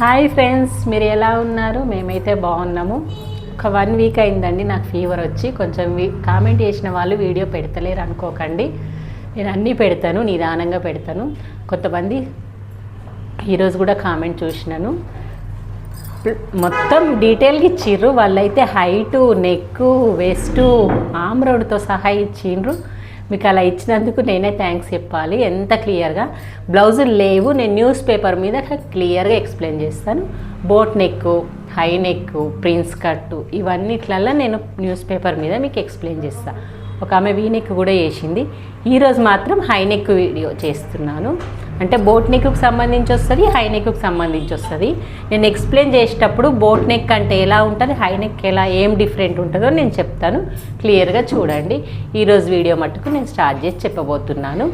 Hi friends, మీరు ఎలా ఉన్నారు? మేమైతే బాగున్నాము. ఒక 1 వీక్ అయిందండి నాకు ఫీవర్ వచ్చి. కొంచెం కామెంట్ చేసిన వాళ్ళు వీడియో పెడతలేరు అనుకోకండి, నేను అన్నీ పెడతాను, నిదానంగా పెడతాను. కొంతమంది ఈరోజు కూడా కామెంట్ చూసినాను, మొత్తం డీటెయిల్గా ఇచ్చిర్రు. వాళ్ళైతే హైటు, నెక్, వెస్ట్, ఆమ్ రోడ్తో సహా ఇచ్చిండ్రు. మీకు అలా ఇచ్చినందుకు నేనే థ్యాంక్స్ చెప్పాలి. ఎంత క్లియర్గా బ్లౌజులు లేవు, నేను న్యూస్ పేపర్ మీద క్లియర్గా ఎక్స్ప్లెయిన్ చేస్తాను. Boat neck, high neck, prince cut, ఇవన్నిట్లల్లో నేను న్యూస్ పేపర్ మీద మీకు ఎక్స్ప్లెయిన్ చేస్తాను. ఒక ఆమె వీ నెక్ కూడా చేసింది. ఈరోజు మాత్రం హై నెక్ వీడియో చేస్తున్నాను. అంటే బోట్ నెక్కు సంబంధించి వస్తుంది, హై నెక్కు సంబంధించి వస్తుంది. నేను ఎక్స్ప్లెయిన్ చేసేటప్పుడు బోట్ నెక్ అంటే ఎలా ఉంటుంది, హై నెక్ ఎలా ఏం డిఫరెంట్ ఉంటుందో నేను చెప్తాను. క్లియర్గా చూడండి. ఈరోజు వీడియో మట్టుకు నేను స్టార్ట్ చేసి చెప్పబోతున్నాను.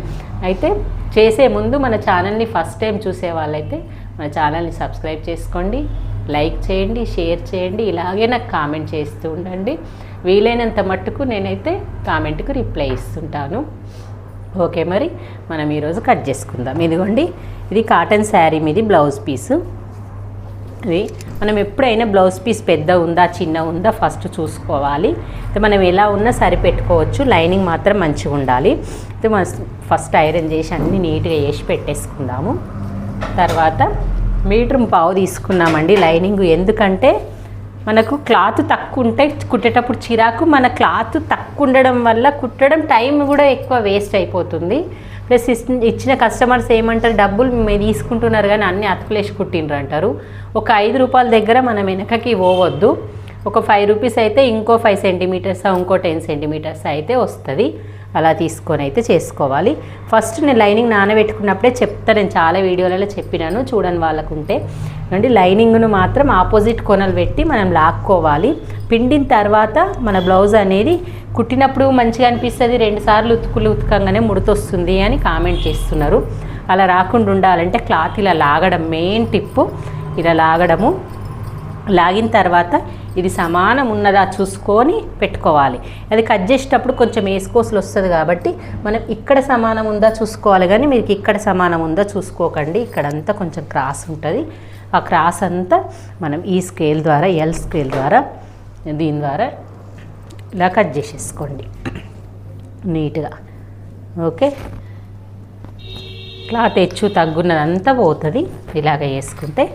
అయితే చేసే ముందు మన ఛానల్ని ఫస్ట్ టైం చూసే వాళ్ళైతే మన ఛానల్ని సబ్స్క్రైబ్ చేసుకోండి, లైక్ చేయండి, షేర్ చేయండి, ఇలాగే నాకు కామెంట్ చేస్తూ ఉండండి. వీలైనంత మట్టుకు నేనైతే కామెంట్కు రిప్లై ఇస్తుంటాను. ఓకే, మరి మనం ఈరోజు కట్ చేసుకుందాం. ఇదిగోండి, ఇది కాటన్ శారీ మీది బ్లౌజ్ పీసు. ఇది మనం ఎప్పుడైనా బ్లౌజ్ పీస్ పెద్ద ఉందా చిన్న ఉందా ఫస్ట్ చూసుకోవాలి. అయితే మనం ఎలా ఉన్నా సరిపెట్టుకోవచ్చు, లైనింగ్ మాత్రం మంచిగా ఉండాలి. అయితే మనం ఫస్ట్ ఐరన్ చేసి అన్నీ నీట్గా వేసి పెట్టేసుకుందాము. తర్వాత 1.5 మీటర్ తీసుకున్నామండి లైనింగ్. ఎందుకంటే మనకు క్లాత్ తక్కువ ఉంటే కుట్టేటప్పుడు చిరాకు, మన క్లాత్ తక్కువ ఉండడం వల్ల కుట్టడం టైం కూడా ఎక్కువ వేస్ట్ అయిపోతుంది. ప్లస్ ఇచ్చిన కస్టమర్స్ ఏమంటారు, డబ్బులు మేము తీసుకుంటున్నారు కానీ అన్నీ అతుకులేసి కుట్టిండ్రు అంటారు. ఒక 5 రూపాయల దగ్గర మనం వెనకకి పోవద్దు. ఒక 5 రూపీస్ అయితే ఇంకో 5 సెంటీమీటర్స్, ఇంకో 10 సెంటీమీటర్స్ అయితే వస్తుంది. అలా తీసుకొని అయితే చేసుకోవాలి. ఫస్ట్ నేను లైనింగ్ నానబెట్టుకున్నప్పుడే చెప్తాను, నేను చాలా వీడియోలలో చెప్పినాను, చూడని వాళ్ళకుంటే అండి. లైనింగ్ను మాత్రం ఆపోజిట్ కొనలు పెట్టి మనం లాక్కోవాలి. పిండిన తర్వాత మన బ్లౌజ్ అనేది కుట్టినప్పుడు మంచిగా అనిపిస్తుంది, 2 సార్లు ఉతకంగానే ముడతొస్తుంది అని కామెంట్ చేస్తున్నారు. అలా రాకుండా ఉండాలంటే క్లాత్ ఇలా లాగడం మెయిన్ టిప్పు. ఇలా లాగడము, లాగిన తర్వాత ఇది సమానం ఉన్నదా చూసుకొని పెట్టుకోవాలి. అది కట్ చేసేటప్పుడు కొంచెం వేసుకోసలు వస్తుంది కాబట్టి మనం ఇక్కడ సమానం ఉందా చూసుకోవాలి, కానీ మీకు ఇక్కడ సమానం ఉందా చూసుకోకండి. ఇక్కడంతా కొంచెం క్రాస్ ఉంటుంది. ఆ క్రాస్ అంతా మనం ఈ స్కేల్ ద్వారా, ఎల్ స్కేల్ ద్వారా, దీని ద్వారా ఇలా కట్ చేసేసుకోండి నీట్గా. ఓకే, క్లాత్ హెచ్చు తగ్గున్నదంతా పోతుంది ఇలాగ వేసుకుంటే.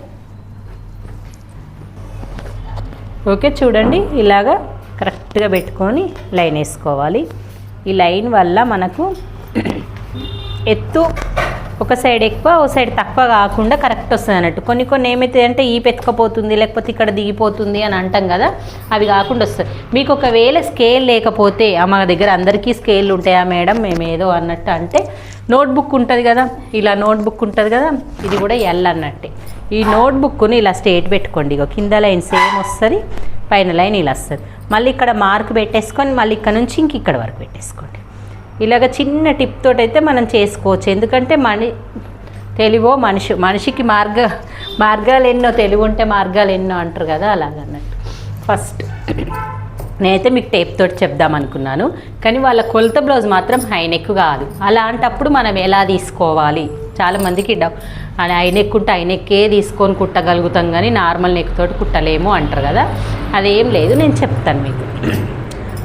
ఓకే, చూడండి ఇలాగా కరెక్ట్గా పెట్టుకొని లైన్ వేసుకోవాలి. ఈ లైన్ వల్ల మనకు ఎత్తు ఒక సైడ్ ఎక్కువ, ఒక సైడ్ తక్కువ కాకుండా కరెక్ట్ వస్తుంది అన్నట్టు. కొన్ని ఏమవుతుంది అంటే ఈ పెట్టుకపోతుంది, లేకపోతే ఇక్కడ దిగిపోతుంది అని అంటాం కదా, అవి కాకుండా వస్తుంది. మీకు ఒకవేళ స్కేల్ లేకపోతే, మా దగ్గర అందరికీ స్కేల్ ఉంటాయా మేడం మేము ఏదో అన్నట్టు అంటే, నోట్బుక్ ఉంటుంది కదా, ఇలా నోట్బుక్ ఉంటుంది కదా, ఇది కూడా ఎల్ అన్నట్టే. ఈ నోట్బుక్ని ఇలా స్ట్రేట్ పెట్టుకోండి. ఇగో కింద లైన్ సేమ్ వస్తుంది, పైన లైన్ ఇలా వస్తుంది. మళ్ళీ ఇక్కడ మార్క్ పెట్టేసుకొని మళ్ళీ ఇక్కడ నుంచి ఇక్కడ వరకు పెట్టేసుకోండి. ఇలాగ చిన్న టిప్ తోటి అయితే మనం చేసుకోవచ్చు. ఎందుకంటే తెలివో మనిషికి మార్గాలు ఎన్నో, తెలివి ఉంటే మార్గాలు ఎన్నో అంటారు కదా, అలాగన్నట్టు. ఫస్ట్ నేనైతే మీకు టేప్ తోటి చెప్దాం అనుకున్నాను, కానీ వాళ్ళ కొలత బ్లౌజ్ మాత్రం హై నెక్ కాదు. అలాంటప్పుడు మనం ఎలా తీసుకోవాలి, చాలామందికి హై నెక్ ఉంటే హై నెక్కే తీసుకొని కుట్టగలుగుతాం కానీ నార్మల్ నెక్ తోటి కుట్టలేము అంటారు కదా. అదేం లేదు, నేను చెప్తాను మీకు.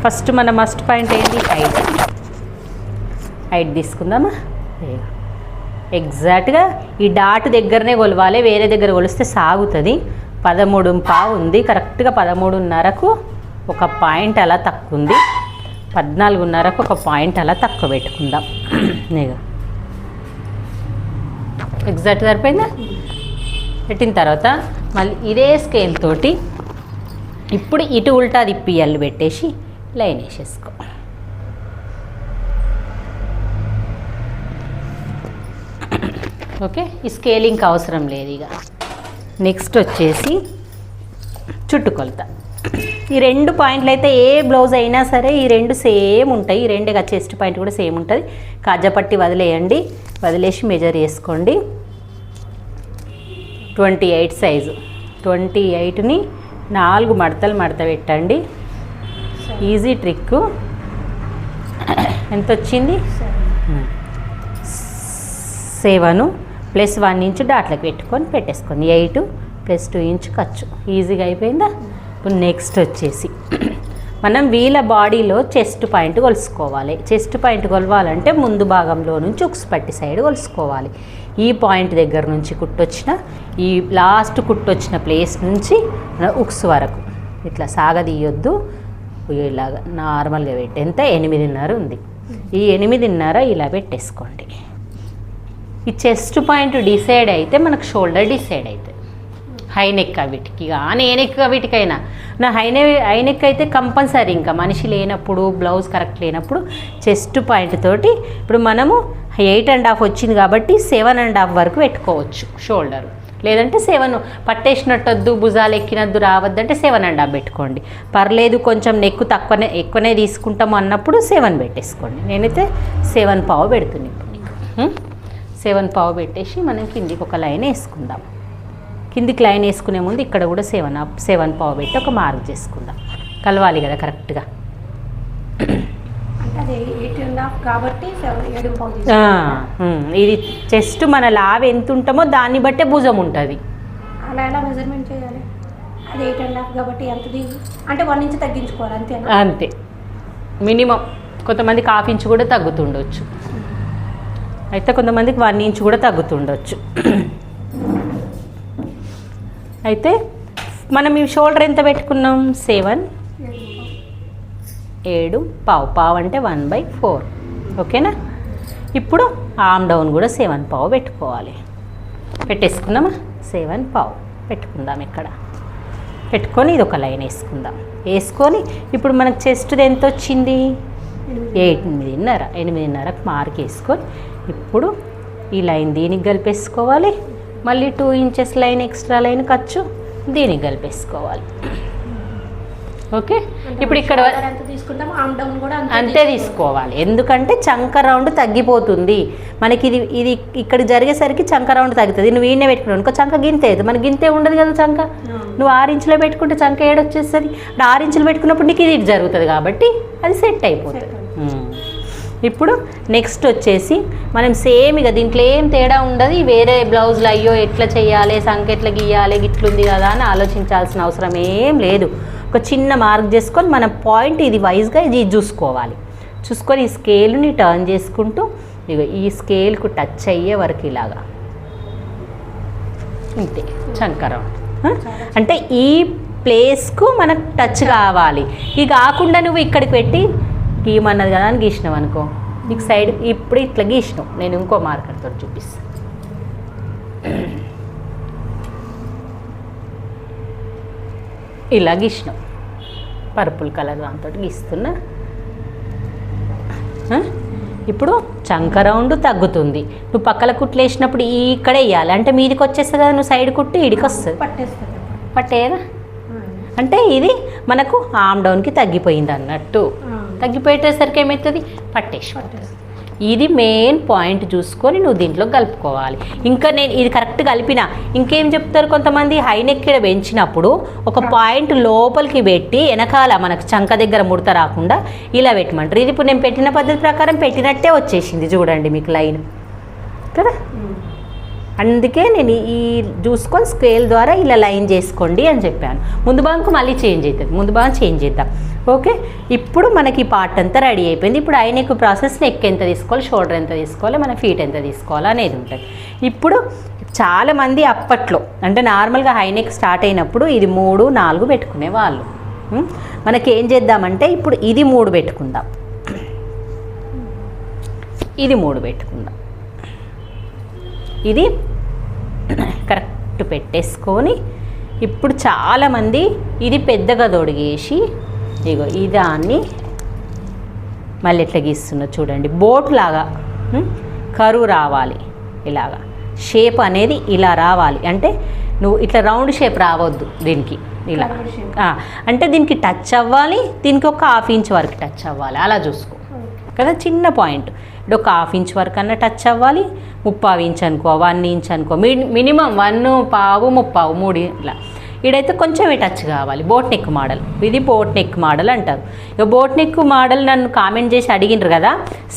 ఫస్ట్ మన మస్ట్ పాయింట్ ఏంటి, హైట్ తీసుకుందామా. ఎగ్జాక్ట్గా ఈ డాట్ దగ్గరనే కొలవాలి, వేరే దగ్గర కొలిస్తే సాగుతుంది. 13.5 ఉంది, కరెక్ట్గా 13.5కు ఒక పాయింట్ అలా తక్కువ ఉంది, 14.5కు ఒక పాయింట్ అలా తక్కువ పెట్టుకుందాం. ఎగ్జాక్ట్ సరిపోయిందా? పెట్టిన తర్వాత మళ్ళీ ఇదే స్కేల్ తోటి ఇప్పుడు ఇటు ఉల్టా తిప్పి ఎల్లు పెట్టేసి లైన్ వేసేసుకో. ఓకే, ఈ స్కేలింగ్ అవసరం లేదు. ఇక నెక్స్ట్ వచ్చేసి చుట్టుకొలత. ఈ 2 పాయింట్లు అయితే ఏ బ్లౌజ్ అయినా సరే ఈ 2 సేమ్ ఉంటాయి. ఈ 2 చెస్ట్ పాయింట్ కూడా సేమ్ ఉంటుంది. కాజాపట్టి వదిలేయండి, వదిలేసి మెజర్ చేసుకోండి. 28 సైజు, 28ని 4 మడతలు మడత పెట్టండి. Easy trick. ఎంత వచ్చింది? 7 + 1 ఇంచ్ డాట్లకు పెట్టుకొని పెట్టేసుకోండి. 8 +2 ఇంచ్ ఖర్చు. ఈజీగా అయిపోయిందా? ఇప్పుడు నెక్స్ట్ వచ్చేసి మనం వీళ్ళ బాడీలో చెస్ట్ పాయింట్ కొలుసుకోవాలి. చెస్ట్ పాయింట్ కొలవాలంటే ముందు భాగంలో నుంచి ఉక్స్ పట్టి సైడ్ కొలుసుకోవాలి. ఈ పాయింట్ దగ్గర నుంచి కుట్టొచ్చిన ఈ లాస్ట్ కుట్టొచ్చిన ప్లేస్ నుంచి ఉక్స్ వరకు ఇట్లా సాగదీయొద్దు. ఇలాగా నార్మల్గా పెట్టి ఎంత 8.5 ఉంది. ఈ 8.5 ఇలా పెట్టేసుకోండి. ఈ చెస్ట్ పాయింట్ డిసైడ్ అయితే మనకు షోల్డర్ డిసైడ్ అవుతుంది. హై నెక్ వీటికి కానీ ఏ నెక్ వీటికైనా నా హై నెక్ అయితే కంపల్సరీ ఇంకా మనిషి లేనప్పుడు బ్లౌజ్ కరెక్ట్ లేనప్పుడు చెస్ట్ పాయింట్ తోటి ఇప్పుడు మనము 8.5 వచ్చింది కాబట్టి 7.5 వరకు పెట్టుకోవచ్చు షోల్డర్. లేదంటే 7 పట్టేసినట్టొద్దు, భుజాలు ఎక్కినద్దు రావద్దంటే 7.5 పెట్టుకోండి. పర్లేదు కొంచెం నెక్ ఎక్కువనే తీసుకుంటాము అన్నప్పుడు 7 పెట్టేసుకోండి. నేనైతే 7.5 పెడుతున్నాను ఇప్పుడు నీకు. 7.5 పెట్టేసి మనం కిందికి ఒక లైన్ వేసుకుందాం. కిందికి లైన్ వేసుకునే ముందు ఇక్కడ కూడా 7.5 పెట్టి ఒక మార్క్ చేసుకుందాం. కలవాలి కదా కరెక్ట్గా. ఇది చెస్ట్ మన లావ్ ఎంత ఉంటామో దాన్ని బట్టే భుజం ఉంటుంది. అలా ఎలా మెజర్మెంట్ చేయాలి? అది 8.5 కాబట్టి ఎంత అంటే 1 ఇంచ్ తగ్గించుకోవాలి అంతే. అంతే మినిమం. కొంతమందికి 1/2 ఇంచ్ కూడా తగ్గుతుండొచ్చు. అయితే కొంతమందికి 1 ఇంచ్ కూడా తగ్గుతుండొచ్చు. అయితే మనం ఈ షోల్డర్ ఎంత పెట్టుకున్నాం? 7.5 అంటే 1/4. ఓకేనా? ఇప్పుడు ఆర్మ్ డౌన్ కూడా 7.5 పెట్టుకోవాలి. పెట్టేసుకుందామా? 7.5 పెట్టుకుందాం. ఇక్కడ పెట్టుకొని ఇది ఒక లైన్ వేసుకుందాం. వేసుకొని ఇప్పుడు మనకు చెస్ట్ ఎంత వచ్చింది? 8.5కి మార్క్ వేసుకొని ఇప్పుడు ఈ లైన్ దీనికి కలిపేసుకోవాలి. మళ్ళీ 2 ఇంచెస్ లైన్ ఎక్స్ట్రా లైన్ ఖర్చు దీనికి కలిపేసుకోవాలి. ఓకే, ఇప్పుడు ఇక్కడ అంతే తీసుకోవాలి. ఎందుకంటే చంక రౌండ్ తగ్గిపోతుంది మనకి. ఇది ఇక్కడ జరిగేసరికి చంక రౌండ్ తగ్గుతుంది. నువ్వు ఈయనే పెట్టుకున్నావు అనుకో చంక గింతే అవుతుంది. మనకి గింతే ఉండదు కదా చంక. నువ్వు 6 ఇంచులో పెట్టుకుంటే చంక ఏడొచ్చేస్తుంది. 6 ఇంచులు పెట్టుకున్నప్పుడు నీకు ఇది జరుగుతుంది కాబట్టి అది సెట్ అయిపోతుంది. ఇప్పుడు నెక్స్ట్ వచ్చేసి మనం సేమ్ ఇక దీంట్లో ఏం తేడా ఉండదు. వేరే బ్లౌజులు అయ్యో ఎట్లా చేయాలి, సంఖ్య ఎట్లా గీయాలి, గిట్లుంది కదా అని ఆలోచించాల్సిన అవసరం ఏం లేదు. ఒక చిన్న మార్క్ చేసుకొని మన పాయింట్ ఇది వైజ్గా ఇది చూసుకోవాలి. చూసుకొని ఈ స్కేల్ని టర్న్ చేసుకుంటూ ఇక ఈ స్కేల్కు టచ్ అయ్యే వరకు ఇలాగా ఇంతే చంకరం. అంటే ఈ ప్లేస్కు మనకు టచ్ కావాలి. ఇది కాకుండా నువ్వు ఇక్కడికి పెట్టి గీయమన్నది కదా అని గీసినావు అనుకో, నీకు సైడ్ ఇప్పుడు ఇట్లా గీసినావు. నేను ఇంకో మార్కర్తో చూపిస్తాను. ఇలా గీసినావు, పర్పుల్ కలర్ దాంతో గీస్తున్నా. ఇప్పుడు చంక రౌండ్ తగ్గుతుంది. నువ్వు పక్కల కుట్లు వేసినప్పుడు ఇక్కడే వేయాలి. అంటే మీదికి వచ్చేస్తుంది కదా, నువ్వు సైడ్ కుట్టి ఇడికి వస్తుంది. పట్టేదా అంటే ఇది మనకు ఆర్మ్ డౌన్కి తగ్గిపోయింది అన్నట్టు. తగ్గిపోయేసరికి ఏమవుతుంది? పట్టేసి. ఇది మెయిన్ పాయింట్ చూసుకొని నువ్వు దీంట్లో కలుపుకోవాలి. ఇంకా నేను ఇది కరెక్ట్ కలిపిన ఇంకేం చెప్తారు కొంతమంది, హై నెక్ ఇక్కడ పెంచినప్పుడు ఒక పాయింట్ లోపలికి పెట్టి వెనకాల మనకు చంక దగ్గర ముడత రాకుండా ఇలా పెట్టమంటారు. ఇది ఇప్పుడు నేను పెట్టిన పద్ధతి ప్రకారం పెట్టినట్టే వచ్చేసింది చూడండి మీకు లైన్ కదా. అందుకే నేను ఈ చూసుకొని స్కేల్ ద్వారా ఇలా లైన్ చేసుకోండి అని చెప్పాను. ముందు భాగంకు మళ్ళీ చేంజ్ అవుతుంది. ముందు భాగం చేంజ్ చేద్దాం. ఓకే, ఇప్పుడు మనకి ఈ పార్ట్ అంతా రెడీ అయిపోయింది. ఇప్పుడు ఐ నెక్ ప్రాసెస్ నెక్ ఎంత తీసుకోవాలి, షోల్డర్ ఎంత తీసుకోవాలి, మన ఫీట్ ఎంత తీసుకోవాలి అనేది ఉంటుంది. ఇప్పుడు చాలామంది అప్పట్లో అంటే నార్మల్గా హై నెక్ స్టార్ట్ అయినప్పుడు ఇది 3, 4 పెట్టుకునే వాళ్ళు. మనకి ఏం చేద్దామంటే ఇప్పుడు ఇది 3 పెట్టుకుందాం, ఇది 3 పెట్టుకుందాం. ఇది కరెక్ట్ పెట్టేసుకొని ఇప్పుడు చాలామంది ఇది పెద్దగా తొడిగేసి ఇగో ఈ దాన్ని మళ్ళీ ఎట్లా గీస్తున్నా చూడండి. బోట్ లాగా కరువు రావాలి, ఇలాగా షేప్ అనేది ఇలా రావాలి. అంటే నువ్వు ఇట్లా రౌండ్ షేప్ రావద్దు దీనికి, ఇలా అంటే దీనికి టచ్ అవ్వాలి, దీనికి ఒక 1/2 ఇంచ్ వరకు టచ్ అవ్వాలి. అలా చూసుకో కదా, చిన్న పాయింట్. ఇప్పుడు ఒక 1/2 ఇంచ్ వరకు అన్న టచ్ అవ్వాలి. 3/4 ఇంచ్ అనుకో, 1 ఇంచ్ అనుకో, మినిమం 1/4, 3/4, 3 ఇలా. ఇడైతే కొంచెం టచ్ కావాలి. బోట్ నెక్ మోడల్, ఇది బోట్ నెక్ మోడల్ అంటారు. ఇక బోట్ నెక్ మోడల్ నన్ను కామెంట్ చేసి అడిగినారు కదా,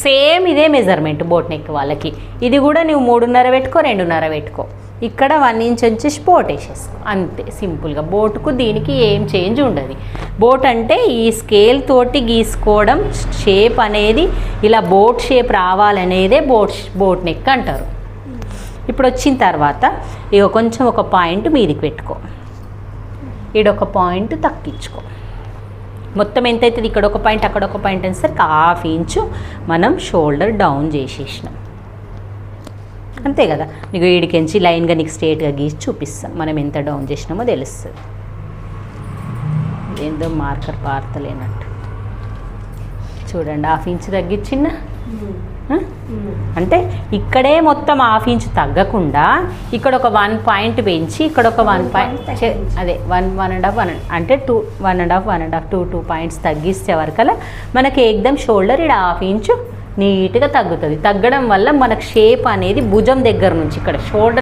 సేమ్ ఇదే మెజర్మెంట్ బోట్ నెక్ వాళ్ళకి. ఇది కూడా నువ్వు 3.5 పెట్టుకో, 2.5 పెట్టుకో. ఇక్కడ 1 ఇంచ్ వచ్చేసి బోట్ వేసేసుకో, అంతే సింపుల్గా. బోటుకు దీనికి ఏం చేంజ్ ఉండదు. బోట్ అంటే ఈ స్కేల్ తోటి గీసుకోవడం, షేప్ అనేది ఇలా బోట్ షేప్ రావాలనేదే బోట్ నెక్ అంటారు. ఇప్పుడు వచ్చిన తర్వాత ఇక కొంచెం ఒక పాయింట్ మీదికి పెట్టుకో, ఈడొక పాయింట్ తగ్గించుకో. మొత్తం ఎంత అవుతుంది, ఇక్కడ ఒక పాయింట్ అక్కడ ఒక పాయింట్ అనేసరికి 1/2 ఇంచు మనం షోల్డర్ డౌన్ చేసేసినాం, అంతే కదా. నీకు ఈడికించి లైన్గా నీకు స్ట్రేట్గా గీసి చూపిస్తాం మనం ఎంత డౌన్ చేసినామో తెలుస్తుంది. ఏందో మార్కర్ పారతలేనట్టు చూడండి, 1/2 ఇంచు తగ్గించిందా. అంటే ఇక్కడే మొత్తం 1/2 ఇంచు తగ్గకుండా ఇక్కడ ఒక 1 పాయింట్ పెంచి ఇక్కడ ఒక 1 పాయింట్ అదే 1.5 అంటే 2 పాయింట్స్ తగ్గిస్తే వరకల్లా మనకి ఏకదం షోల్డర్ ఇక్కడ 1/2 ఇంచు నీట్గా తగ్గుతుంది. తగ్గడం వల్ల మనకు షేప్ అనేది భుజం దగ్గర నుంచి ఇక్కడ షోల్డర్